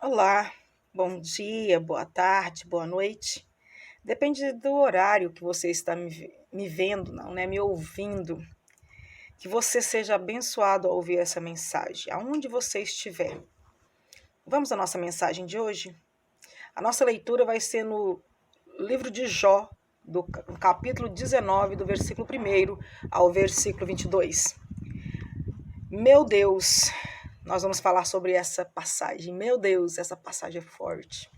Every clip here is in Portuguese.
Olá, bom dia, boa tarde, boa noite. Depende do horário que você está me vendo, não, né? Me ouvindo. Que você seja abençoado ao ouvir essa mensagem, aonde você estiver. Vamos à nossa mensagem de hoje? A nossa leitura vai ser no livro de Jó, do capítulo 19, do versículo 1 ao versículo 22. Meu Deus, nós vamos falar sobre essa passagem. Meu Deus, essa passagem é forte.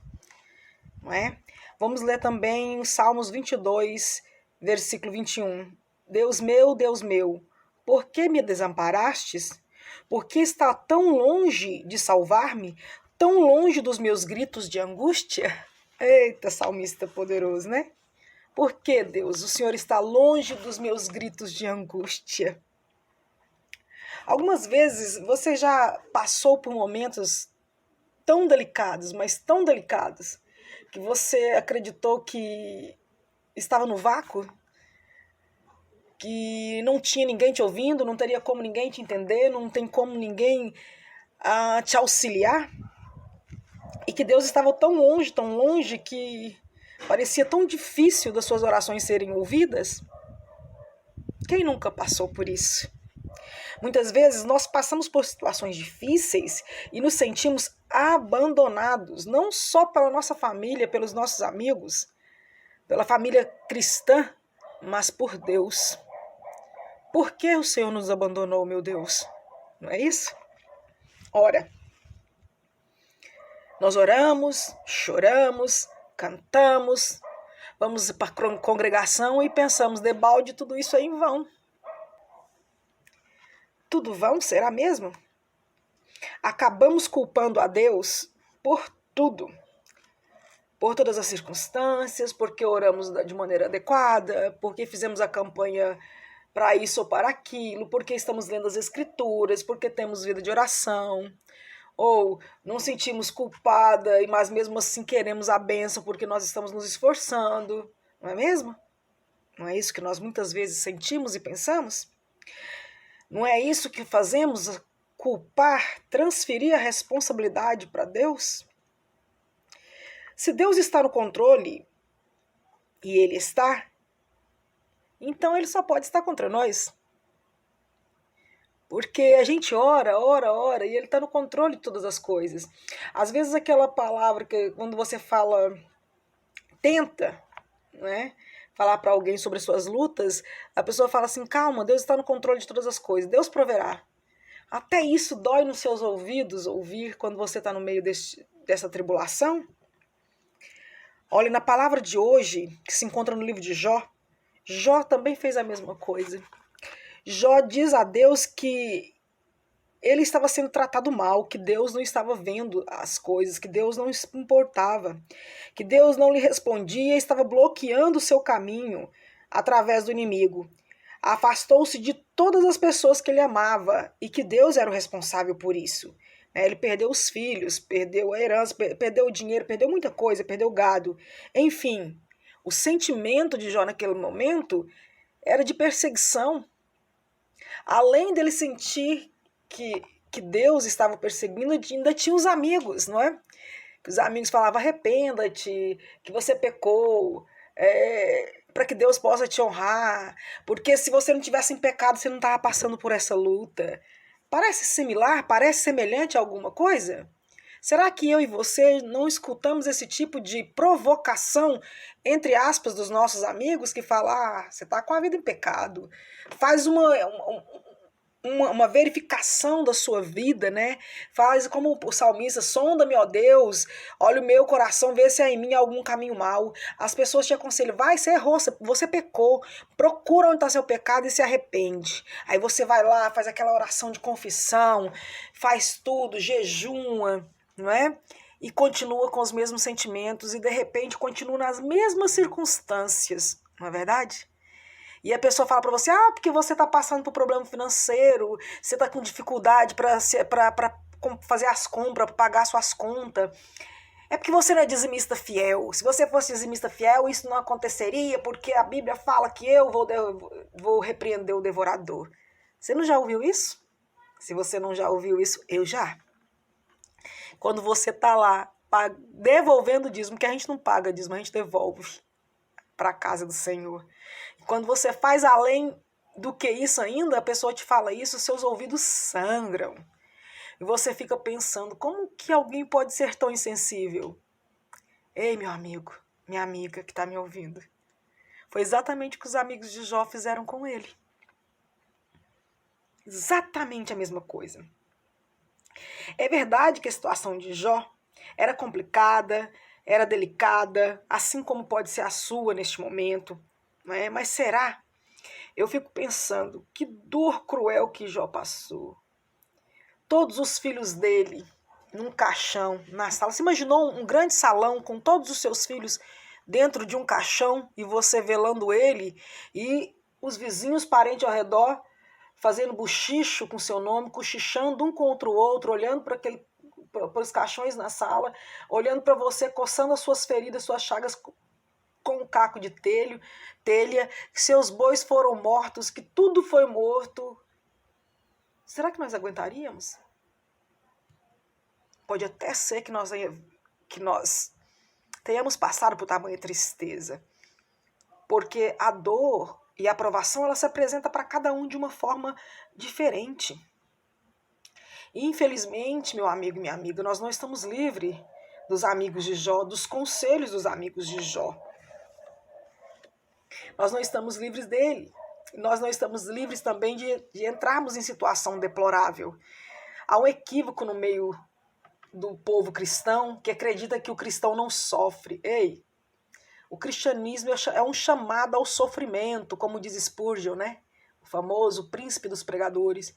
Não é? Vamos ler também Salmos 22, versículo 21. Deus meu, por que me desamparastes? Por que está tão longe de salvar-me? Tão longe dos meus gritos de angústia? Eita, salmista poderoso, né? Por que, Deus, o Senhor está longe dos meus gritos de angústia? Algumas vezes você já passou por momentos tão delicados, mas tão delicados, que você acreditou que estava no vácuo, que não tinha ninguém te ouvindo, não teria como ninguém te entender, não tem como ninguém te auxiliar, e que Deus estava tão longe, que parecia tão difícil das suas orações serem ouvidas. Quem nunca passou por isso? Muitas vezes nós passamos por situações difíceis e nos sentimos abandonados, não só pela nossa família, pelos nossos amigos, pela família cristã, mas por Deus. Por que o Senhor nos abandonou, meu Deus? Não é isso? Ora, nós oramos, choramos, cantamos, vamos para a congregação e pensamos, debalde, tudo isso é em vão. Tudo vão? Será mesmo? Acabamos culpando a Deus por tudo. Por todas as circunstâncias, porque oramos de maneira adequada, porque fizemos a campanha para isso ou para aquilo, porque estamos lendo as escrituras, porque temos vida de oração, ou não sentimos culpada, mas mesmo assim queremos a bênção porque nós estamos nos esforçando, não é mesmo? Não é isso que nós muitas vezes sentimos e pensamos? Não é isso que fazemos, culpar, transferir a responsabilidade para Deus? Se Deus está no controle, e Ele está, então Ele só pode estar contra nós. Porque a gente ora, e Ele está no controle de todas as coisas. Às vezes aquela palavra que quando você fala, tenta, né, falar para alguém sobre suas lutas, a pessoa fala assim, calma, Deus está no controle de todas as coisas, Deus proverá. Até isso dói nos seus ouvidos ouvir quando você está no meio dessa tribulação. Olha, na palavra de hoje, que se encontra no livro de Jó, Jó também fez a mesma coisa. Jó diz a Deus que ele estava sendo tratado mal, que Deus não estava vendo as coisas, que Deus não se importava, que Deus não lhe respondia e estava bloqueando o seu caminho através do inimigo. Afastou-se de todas as pessoas que ele amava e que Deus era o responsável por isso. Ele perdeu os filhos, perdeu a herança, perdeu o dinheiro, perdeu muita coisa, perdeu o gado. Enfim, o sentimento de Jó naquele momento era de perseguição. Além dele sentir que Deus estava perseguindo, ainda tinha os amigos, não é? Que os amigos falavam, arrependa-te, que você pecou, para que Deus possa te honrar, porque se você não tivesse em pecado, você não estava passando por essa luta. Parece similar, parece semelhante a alguma coisa? Será que eu e você não escutamos esse tipo de provocação, entre aspas, dos nossos amigos que falam, você está com a vida em pecado, faz uma verificação da sua vida, né? Faz como o salmista, sonda-me, ó Deus, olha o meu coração, vê se há em mim algum caminho mau. As pessoas te aconselham, vai, você errou, você pecou, procura onde está seu pecado e se arrepende. Aí você vai lá, faz aquela oração de confissão, faz tudo, jejuma, não é? E continua com os mesmos sentimentos e de repente continua nas mesmas circunstâncias, não é verdade? E a pessoa fala para você, porque você está passando por problema financeiro, você está com dificuldade para fazer as compras, para pagar suas contas. É porque você não é dizimista fiel. Se você fosse dizimista fiel, isso não aconteceria, porque a Bíblia fala que eu vou repreender o devorador. Você não já ouviu isso? Se você não já ouviu isso, eu já. Quando você está lá devolvendo o dízimo, que a gente não paga dízimo, a gente devolve para a casa do Senhor. Quando você faz além do que isso ainda, a pessoa te fala isso, seus ouvidos sangram. E você fica pensando, como que alguém pode ser tão insensível? Ei, meu amigo, minha amiga que está me ouvindo. Foi exatamente o que os amigos de Jó fizeram com ele. Exatamente a mesma coisa. É verdade que a situação de Jó era complicada, era delicada, assim como pode ser a sua neste momento, né? Mas será? Eu fico pensando, que dor cruel que Jó passou. Todos os filhos dele num caixão, na sala. Você imaginou um grande salão com todos os seus filhos dentro de um caixão e você velando ele e os vizinhos, parentes ao redor, fazendo buchicho com seu nome, cochichando um contra o outro, olhando para os caixões na sala, olhando para você, coçando as suas feridas, suas chagas com um caco de telha, que seus bois foram mortos, que tudo foi morto. Será que nós aguentaríamos? Pode até ser que nós tenhamos passado por tamanha tristeza, porque a dor e a aprovação, ela se apresenta para cada um de uma forma diferente. E, infelizmente, meu amigo e minha amiga, nós não estamos livres dos amigos de Jó, dos conselhos dos amigos de Jó. Nós não estamos livres dele. Nós não estamos livres também de entrarmos em situação deplorável. Há um equívoco no meio do povo cristão que acredita que o cristão não sofre. Ei, o cristianismo é um chamado ao sofrimento, como diz Spurgeon, né? O famoso príncipe dos pregadores.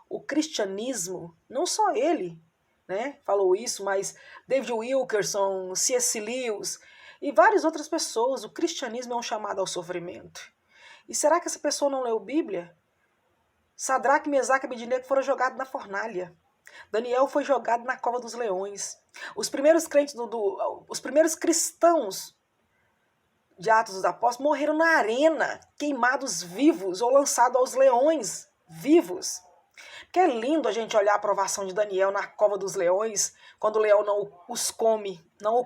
O cristianismo, não só ele, né, falou isso, mas David Wilkerson, C.S. Lewis e várias outras pessoas, o cristianismo é um chamado ao sofrimento. E será que essa pessoa não leu Bíblia? Sadraque, Mesaque e Abednego foram jogados na fornalha. Daniel foi jogado na cova dos leões. Os primeiros crentes, os primeiros cristãos de Atos dos Apóstolos morreram na arena, queimados vivos ou lançados aos leões vivos. Que é lindo a gente olhar a aprovação de Daniel na cova dos leões, quando o leão não os come,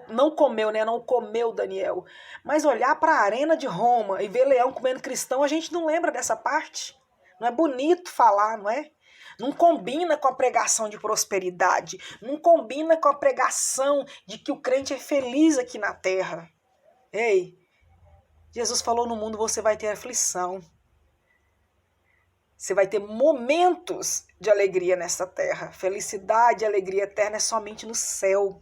não comeu Daniel. Mas olhar para a arena de Roma e ver leão comendo cristão, a gente não lembra dessa parte. Não é bonito falar, não é? Não combina com a pregação de prosperidade, não combina com a pregação de que o crente é feliz aqui na terra. Ei, Jesus falou, no mundo você vai ter aflição. Você vai ter momentos de alegria nessa terra. Felicidade e alegria eterna é somente no céu.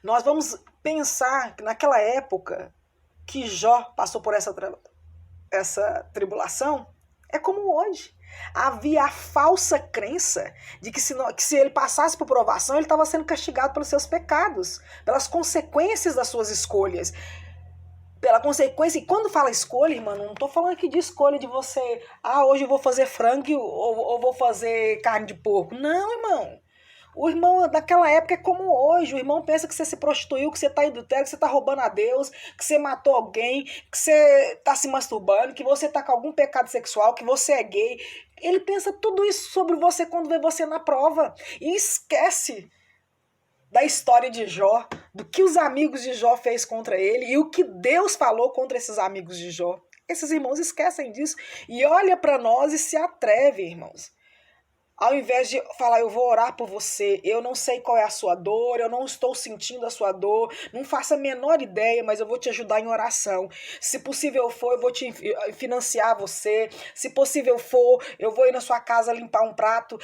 Nós vamos pensar que naquela época que Jó passou por essa tribulação, é como hoje. Havia a falsa crença de que se ele passasse por provação, ele estava sendo castigado pelos seus pecados, pelas consequências das suas escolhas. Pela consequência, e quando fala escolha, irmão, não estou falando aqui de escolha de você, hoje eu vou fazer frango ou vou fazer carne de porco. Não, irmão. O irmão daquela época é como hoje. O irmão pensa que você se prostituiu, que você está adultério, que você está roubando a Deus, que você matou alguém, que você está se masturbando, que você está com algum pecado sexual, que você é gay. Ele pensa tudo isso sobre você quando vê você na prova. E esquece da história de Jó, do que os amigos de Jó fez contra ele e o que Deus falou contra esses amigos de Jó. Esses irmãos esquecem disso e olha para nós e se atreve, irmãos. Ao invés de falar, eu vou orar por você, eu não sei qual é a sua dor, eu não estou sentindo a sua dor, não faço a menor ideia, mas eu vou te ajudar em oração. Se possível for, eu vou te financiar você. Se possível for, eu vou ir na sua casa limpar um prato,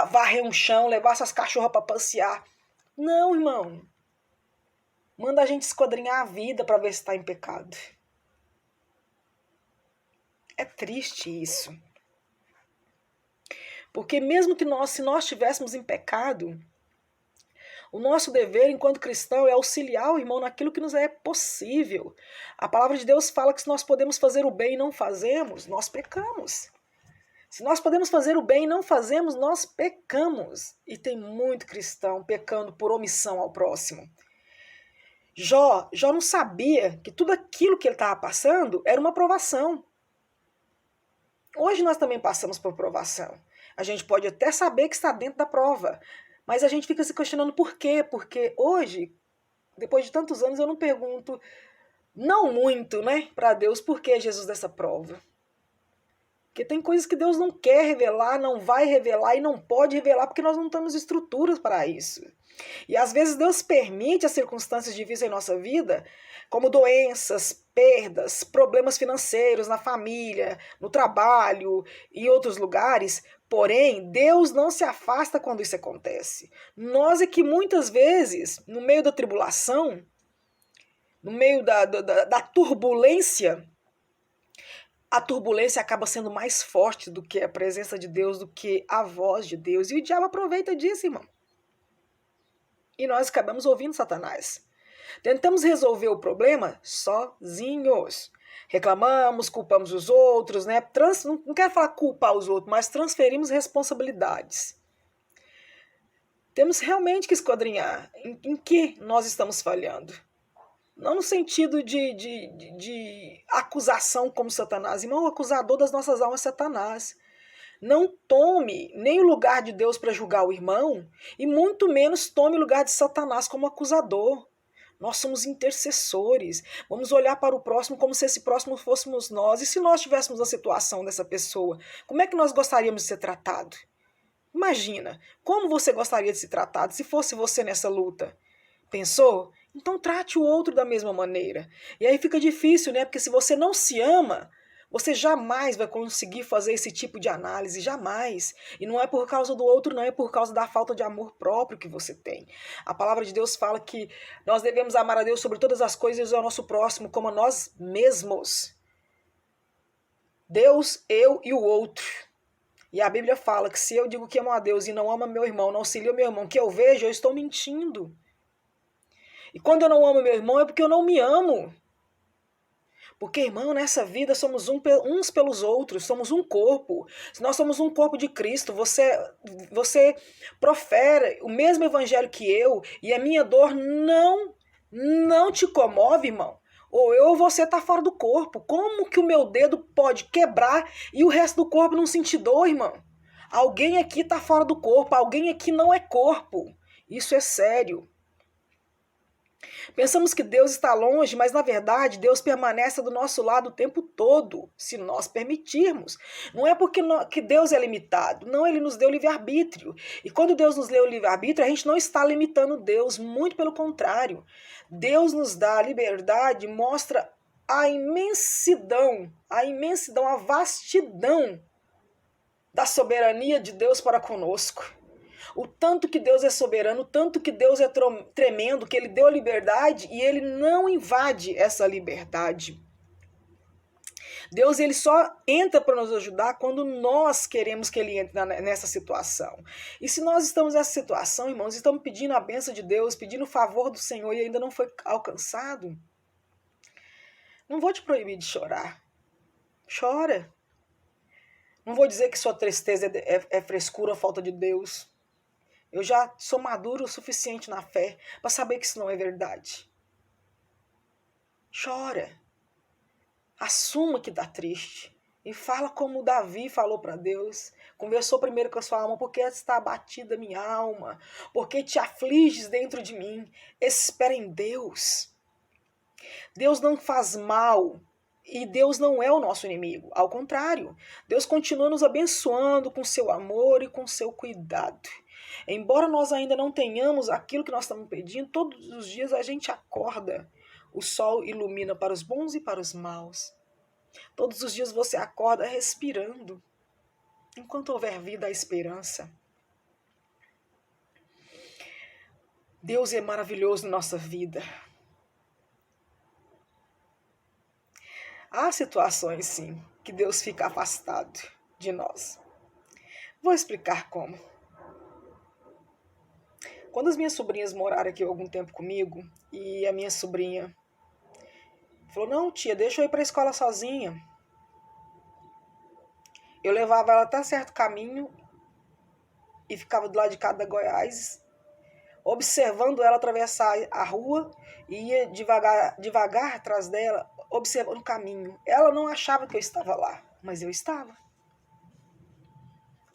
varrer um chão, levar suas cachorras para passear. Não, irmão. Manda a gente esquadrinhar a vida para ver se está em pecado. É triste isso. Porque mesmo que se nós estivéssemos em pecado, o nosso dever enquanto cristão é auxiliar o irmão naquilo que nos é possível. A palavra de Deus fala que se nós podemos fazer o bem e não fazemos, nós pecamos. Se nós podemos fazer o bem e não fazemos, nós pecamos. E tem muito cristão pecando por omissão ao próximo. Jó não sabia que tudo aquilo que ele estava passando era uma provação. Hoje nós também passamos por provação. A gente pode até saber que está dentro da prova, Mas a gente fica se questionando por quê? Porque hoje, depois de tantos anos, eu não pergunto, não muito, né, para Deus, por que Jesus dessa prova? Porque tem coisas que Deus não quer revelar, não vai revelar e não pode revelar porque nós não temos estruturas para isso. E às vezes Deus permite as circunstâncias difíceis em nossa vida, como doenças, perdas, problemas financeiros na família, no trabalho e outros lugares. Porém, Deus não se afasta quando isso acontece. Nós é que muitas vezes, no meio da tribulação, no meio da turbulência, a turbulência acaba sendo mais forte do que a presença de Deus, do que a voz de Deus. E o diabo aproveita disso, irmão. E nós acabamos ouvindo Satanás. Tentamos resolver o problema sozinhos. Reclamamos, culpamos os outros, né? Não quero falar culpar os outros, mas transferimos responsabilidades. Temos realmente que esquadrinhar em que nós estamos falhando. Não no sentido de acusação como Satanás. Irmão, o acusador das nossas almas é Satanás. Não tome nem o lugar de Deus para julgar o irmão, e muito menos tome o lugar de Satanás como acusador. Nós somos intercessores. Vamos olhar para o próximo como se esse próximo fôssemos nós. E se nós tivéssemos a situação dessa pessoa, como é que nós gostaríamos de ser tratado? Imagina, como você gostaria de ser tratado se fosse você nessa luta? Pensou? Então trate o outro da mesma maneira. E aí fica difícil, né? Porque se você não se ama, você jamais vai conseguir fazer esse tipo de análise, jamais. E não é por causa do outro, não, é por causa da falta de amor próprio que você tem. A palavra de Deus fala que nós devemos amar a Deus sobre todas as coisas e ao nosso próximo como a nós mesmos. Deus, eu e o outro. E a Bíblia fala que se eu digo que amo a Deus e não amo meu irmão, não auxilio meu irmão, que eu vejo, eu estou mentindo. E quando eu não amo meu irmão é porque eu não me amo. Porque, irmão, nessa vida somos uns pelos outros, somos um corpo. Se nós somos um corpo de Cristo, você profere o mesmo evangelho que eu e a minha dor não te comove, irmão. Ou eu ou você está fora do corpo. Como que o meu dedo pode quebrar e o resto do corpo não sentir dor, irmão? Alguém aqui está fora do corpo, alguém aqui não é corpo. Isso é sério. Pensamos que Deus está longe, mas na verdade Deus permanece do nosso lado o tempo todo, se nós permitirmos. Não é porque que Deus é limitado, não, Ele nos deu livre-arbítrio. E quando Deus nos deu o livre-arbítrio, a gente não está limitando Deus, muito pelo contrário. Deus nos dá a liberdade, mostra a imensidão, a vastidão da soberania de Deus para conosco. O tanto que Deus é soberano, o tanto que Deus é tremendo, que Ele deu a liberdade e Ele não invade essa liberdade. Deus ele só entra para nos ajudar quando nós queremos que Ele entre nessa situação. E se nós estamos nessa situação, irmãos, estamos pedindo a bênção de Deus, pedindo o favor do Senhor e ainda não foi alcançado, não vou te proibir de chorar. Chora. Não vou dizer que sua tristeza é frescura ou falta de Deus. Eu já sou maduro o suficiente na fé para saber que isso não é verdade. Chora. Assuma que está triste. E fala como Davi falou para Deus. Conversou primeiro com a sua alma. Porque está abatida minha alma? Porque te afliges dentro de mim? Espera em Deus. Deus não faz mal. E Deus não é o nosso inimigo. Ao contrário. Deus continua nos abençoando com seu amor e com seu cuidado. Embora nós ainda não tenhamos aquilo que nós estamos pedindo, todos os dias a gente acorda. O sol ilumina para os bons e para os maus. Todos os dias você acorda respirando. Enquanto houver vida, há esperança. Deus é maravilhoso na nossa vida. Há situações, sim, que Deus fica afastado de nós. Vou explicar como. Quando as minhas sobrinhas moraram aqui há algum tempo comigo, e a minha sobrinha falou, não, tia, deixa eu ir para a escola sozinha. Eu levava ela até certo caminho e ficava do lado de cá da Goiás, observando ela atravessar a rua e ia devagar atrás dela, observando o caminho. Ela não achava que eu estava lá, mas eu estava.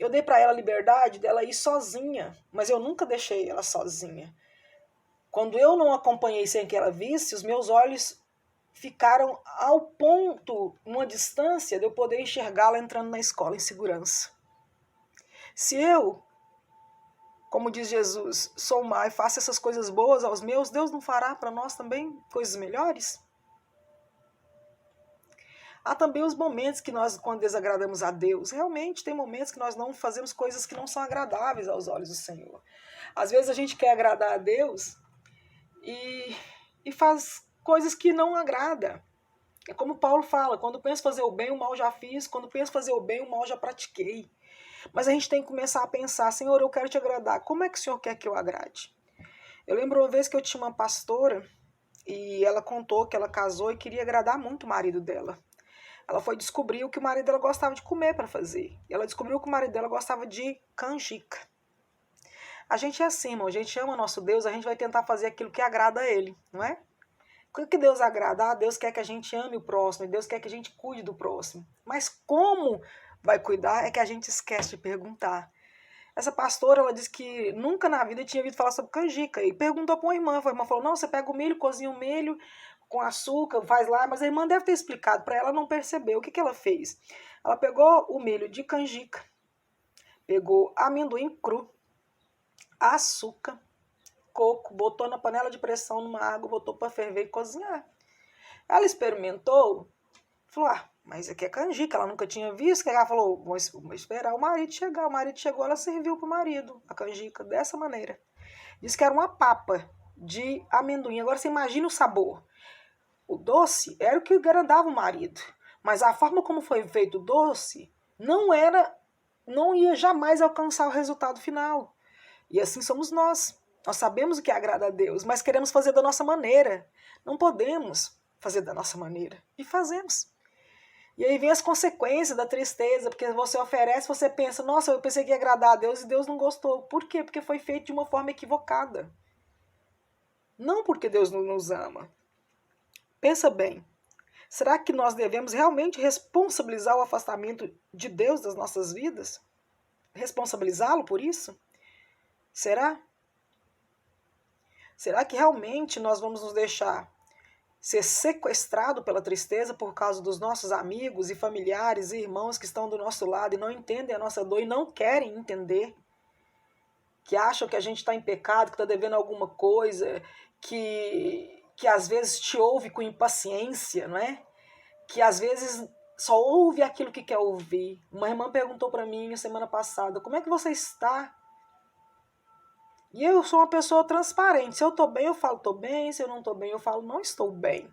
Eu dei para ela a liberdade dela ir sozinha, mas eu nunca deixei ela sozinha. Quando eu não acompanhei sem que ela visse, os meus olhos ficaram ao ponto, uma distância, de eu poder enxergá-la entrando na escola em segurança. Se eu, como diz Jesus, sou má e faço essas coisas boas aos meus, Deus não fará para nós também coisas melhores? Há também os momentos que nós, quando desagradamos a Deus, realmente tem momentos que nós não fazemos coisas que não são agradáveis aos olhos do Senhor. Às vezes a gente quer agradar a Deus e faz coisas que não agrada. É como Paulo fala, quando penso fazer o bem, o mal já fiz, quando penso fazer o bem, o mal já pratiquei. Mas a gente tem que começar a pensar, Senhor, eu quero te agradar, como é que o Senhor quer que eu agrade? Eu lembro uma vez que eu tinha uma pastora e ela contou que ela casou e queria agradar muito o marido dela. Ela foi descobrir o que o marido dela gostava de comer para fazer. E ela descobriu que o marido dela gostava de canjica. A gente é assim, irmão, a gente ama nosso Deus, a gente vai tentar fazer aquilo que agrada a Ele, não é? O que Deus agrada? Deus quer que a gente ame o próximo, e Deus quer que a gente cuide do próximo. Mas como vai cuidar é que a gente esquece de perguntar. Essa pastora, ela disse que nunca na vida tinha ouvido falar sobre canjica. E perguntou para uma irmã. A irmã falou, não, você pega o milho, cozinha o milho com açúcar, faz lá. Mas a irmã deve ter explicado para ela, não percebeu. O que ela fez? Ela pegou o milho de canjica, pegou amendoim cru, açúcar, coco, botou na panela de pressão numa água, botou para ferver e cozinhar. Ela experimentou, falou, mas aqui é canjica, ela nunca tinha visto. Ela falou, vou esperar o marido chegar. O marido chegou, ela serviu pro marido a canjica dessa maneira. Disse que era uma papa de amendoim. Agora você imagina o sabor. O doce era o que agradava o marido, mas a forma como foi feito o doce não ia jamais alcançar o resultado final. E assim somos nós. Nós sabemos o que agrada a Deus, mas queremos fazer da nossa maneira. Não podemos fazer da nossa maneira. E fazemos. E aí vem as consequências da tristeza, porque você oferece, você pensa, nossa, eu pensei que ia agradar a Deus e Deus não gostou. Por quê? Porque foi feito de uma forma equivocada. Não porque Deus não nos ama. Pensa bem, será que nós devemos realmente responsabilizar o afastamento de Deus das nossas vidas? Responsabilizá-lo por isso? Será? Será que realmente nós vamos nos deixar ser sequestrado pela tristeza por causa dos nossos amigos e familiares e irmãos que estão do nosso lado e não entendem a nossa dor e não querem entender? Que acham que a gente está em pecado, que está devendo alguma coisa, que às vezes te ouve com impaciência, não é? Que às vezes só ouve aquilo que quer ouvir. Uma irmã perguntou para mim semana passada, como é que você está? E eu sou uma pessoa transparente. Se eu estou bem, eu falo estou bem. Se eu não estou bem, eu falo não estou bem.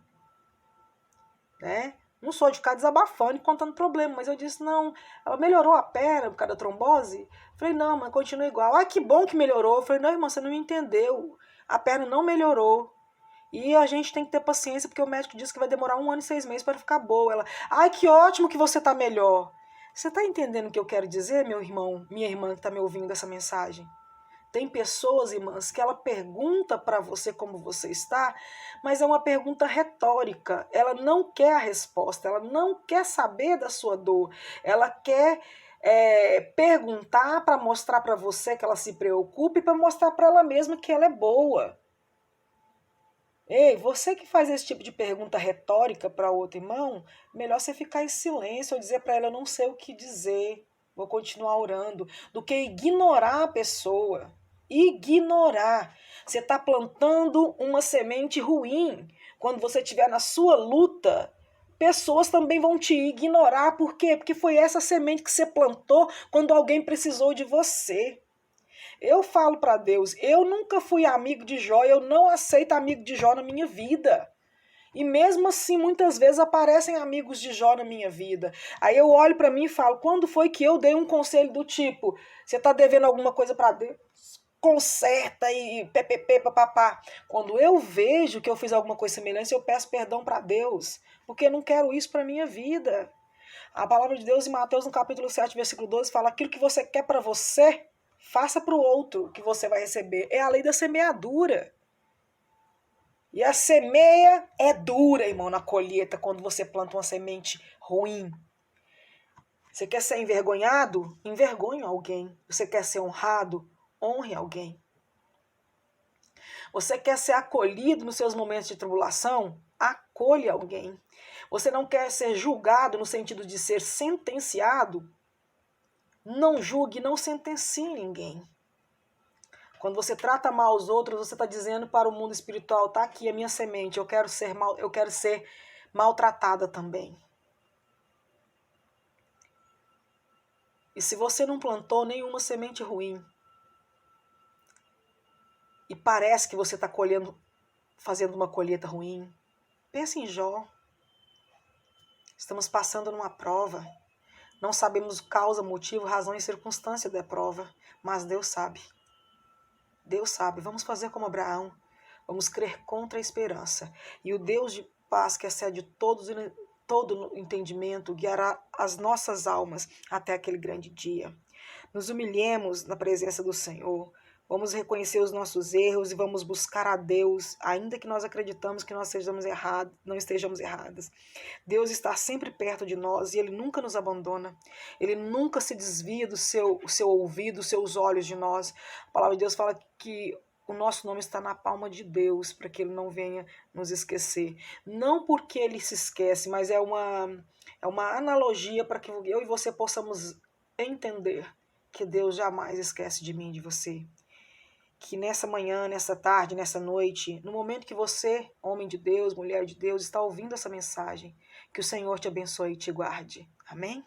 Né? Não sou de ficar desabafando e contando problema, mas eu disse, não, ela melhorou a perna por causa da trombose? Falei, não, mas continua igual. Ah, que bom que melhorou. Falei, não, irmã, você não me entendeu. A perna não melhorou. E a gente tem que ter paciência, porque o médico disse que vai demorar 1 ano e 6 meses para ficar boa. Ela, ai, que ótimo que você está melhor. Você está entendendo o que eu quero dizer, meu irmão, minha irmã que está me ouvindo essa mensagem? Tem pessoas, irmãs, que ela pergunta para você como você está, mas é uma pergunta retórica. Ela não quer a resposta, ela não quer saber da sua dor. Ela quer perguntar para mostrar para você que ela se preocupe, para mostrar para ela mesma que ela é boa. Ei, você que faz esse tipo de pergunta retórica para outro irmão, melhor você ficar em silêncio ou dizer para ela, eu não sei o que dizer, vou continuar orando, do que ignorar a pessoa. Ignorar. Você está plantando uma semente ruim. Quando você estiver na sua luta, pessoas também vão te ignorar. Por quê? Porque foi essa semente que você plantou quando alguém precisou de você. Eu falo para Deus, eu nunca fui amigo de Jó, eu não aceito amigo de Jó na minha vida. E mesmo assim, muitas vezes aparecem amigos de Jó na minha vida. Aí eu olho para mim e falo, quando foi que eu dei um conselho do tipo, você está devendo alguma coisa para Deus? Conserta e ppp, papapá. Quando eu vejo que eu fiz alguma coisa semelhante, eu peço perdão para Deus, porque eu não quero isso para minha vida. A palavra de Deus em Mateus, no capítulo 7, versículo 12, fala, aquilo que você quer para você, faça para o outro que você vai receber. É a lei da semeadura. E a semeia é dura, irmão, na colheita, quando você planta uma semente ruim. Você quer ser envergonhado? Envergonhe alguém. Você quer ser honrado? Honre alguém. Você quer ser acolhido nos seus momentos de tribulação? Acolhe alguém. Você não quer ser julgado no sentido de ser sentenciado? Não julgue, não sentencie ninguém. Quando você trata mal os outros, você está dizendo para o mundo espiritual, tá aqui a minha semente, eu quero ser maltratada também. E se você não plantou nenhuma semente ruim, e parece que você está fazendo uma colheita ruim, pense em Jó. Estamos passando numa prova. Não sabemos causa, motivo, razão e circunstância da prova, mas Deus sabe. Deus sabe. Vamos fazer como Abraão. Vamos crer contra a esperança. E o Deus de paz, que excede todo entendimento, guiará as nossas almas até aquele grande dia. Nos humilhemos na presença do Senhor. Vamos reconhecer os nossos erros e vamos buscar a Deus, ainda que nós acreditamos que nós não estejamos erradas. Deus está sempre perto de nós e Ele nunca nos abandona. Ele nunca se desvia do seu ouvido, dos seus olhos de nós. A palavra de Deus fala que o nosso nome está na palma de Deus, para que Ele não venha nos esquecer. Não porque Ele se esquece, mas é uma analogia para que eu e você possamos entender que Deus jamais esquece de mim e de você. Que nessa manhã, nessa tarde, nessa noite, no momento que você, homem de Deus, mulher de Deus, está ouvindo essa mensagem, que o Senhor te abençoe e te guarde. Amém?